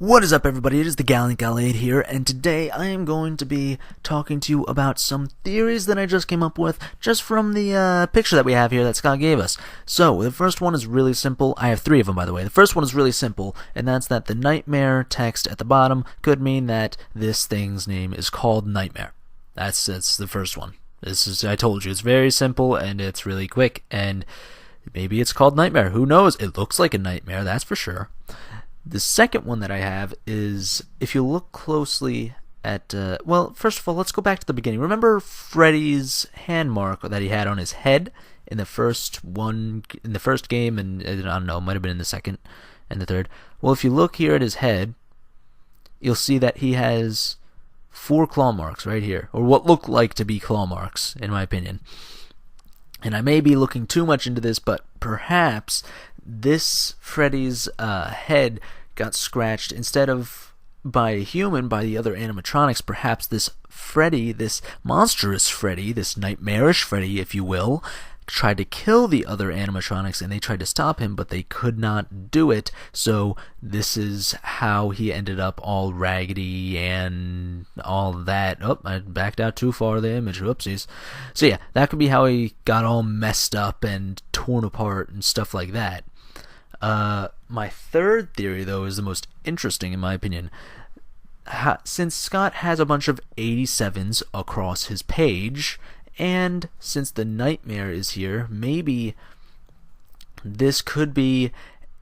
What is up, everybody? It is the Gallant Gallade here, and today I am going to be talking to you about some theories that I just came up with just from the picture that we have here that Scott gave us. So, the first one is really simple. I have three of them, by the way. The first one is really simple, and that's that the Nightmare text at the bottom could mean that this thing's name is called Nightmare. That's the first one. I told you, it's very simple, and it's really quick, and maybe it's called Nightmare. Who knows? It looks like a nightmare, that's for sure. The second one that I have is, if you look closely at, well, first of all, let's go back to the beginning. Remember Freddy's hand mark that he had on his head in the first game, and I don't know, it might have been in the second and the third. Well, if you look here at his head, you'll see that he has 4 claw marks right here, or what look like to be claw marks, in my opinion. And I may be looking too much into this, but perhaps this Freddy's head got scratched instead of by a human, by the other animatronics. Perhaps this Freddy, this monstrous Freddy, this nightmarish Freddy, if you will, tried to kill the other animatronics, and they tried to stop him, but they could not do it. So this is how he ended up all raggedy and all that. Oh, I backed out too far of the image. Whoopsies. So yeah, that could be how he got all messed up and torn apart and stuff like that. My third theory, though, is the most interesting in my opinion. Since Scott has a bunch of 87s across his page, and since the Nightmare is here, maybe this could be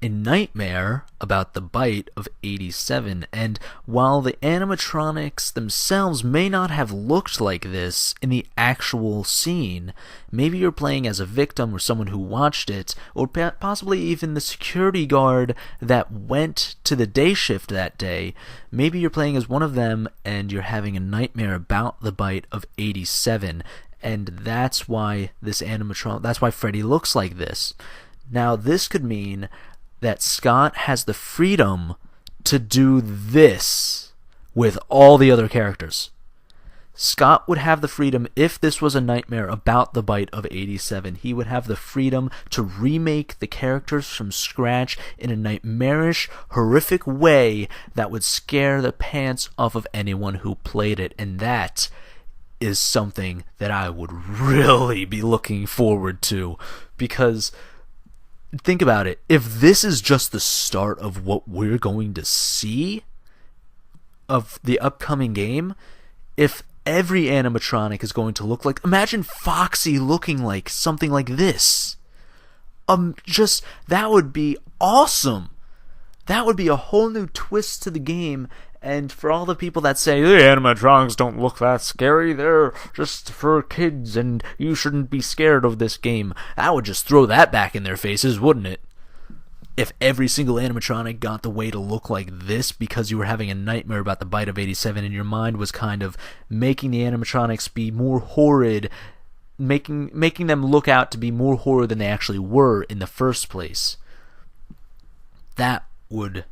a nightmare about the bite of 87. And while the animatronics themselves may not have looked like this in the actual scene, maybe you're playing as a victim or someone who watched it, or possibly even the security guard that went to the day shift that day. Maybe you're playing as one of them and you're having a nightmare about the bite of 87. And that's why that's why Freddy looks like this. Now, this could mean that Scott has the freedom to do this with all the other characters. Scott would have the freedom, if this was a nightmare about the bite of 87, he would have the freedom to remake the characters from scratch in a nightmarish, horrific way that would scare the pants off of anyone who played it. And that is something that I would really be looking forward to, because think about it. If this is just the start of what we're going to see of the upcoming game, if every animatronic is going to look like, imagine Foxy looking like something like this. That would be awesome. That would be a whole new twist to the game. And for all the people that say, the animatronics don't look that scary, they're just for kids and you shouldn't be scared of this game, I would just throw that back in their faces, wouldn't it? If every single animatronic got the way to look like this because you were having a nightmare about the bite of 87 and your mind was kind of making the animatronics be more horrid, making them look out to be more horrid than they actually were in the first place. That would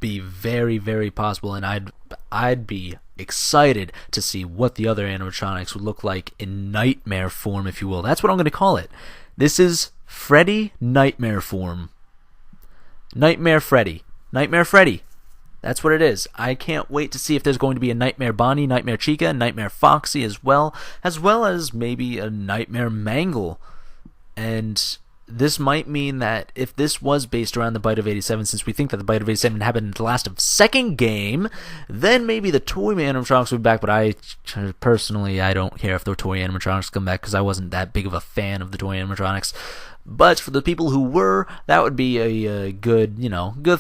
be very, very possible, and I'd be excited to see what the other animatronics would look like in nightmare form, if you will. That's what I'm going to call it. This is Freddy Nightmare form. Nightmare Freddy. Nightmare Freddy. That's what it is. I can't wait to see if there's going to be a Nightmare Bonnie, Nightmare Chica, Nightmare Foxy as well as maybe a Nightmare Mangle. And this might mean that if this was based around the bite of 87, since we think that the bite of 87 happened in the last of second game, then maybe the toy animatronics would be back. But I don't care if the toy animatronics come back, because I wasn't that big of a fan of the toy animatronics. But for the people who were, that would be a good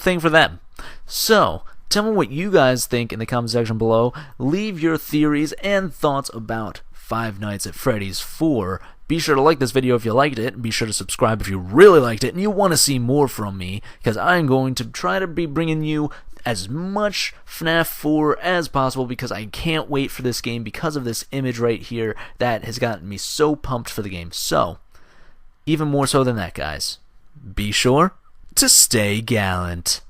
thing for them. So tell me what you guys think in the comment section below. Leave your theories and thoughts about Five Nights at Freddy's 4. Be sure to like this video if you liked it, and be sure to subscribe if you really liked it and you want to see more from me, because I'm going to try to be bringing you as much FNAF 4 as possible, because I can't wait for this game because of this image right here that has gotten me so pumped for the game. So, even more so than that, guys, be sure to stay gallant.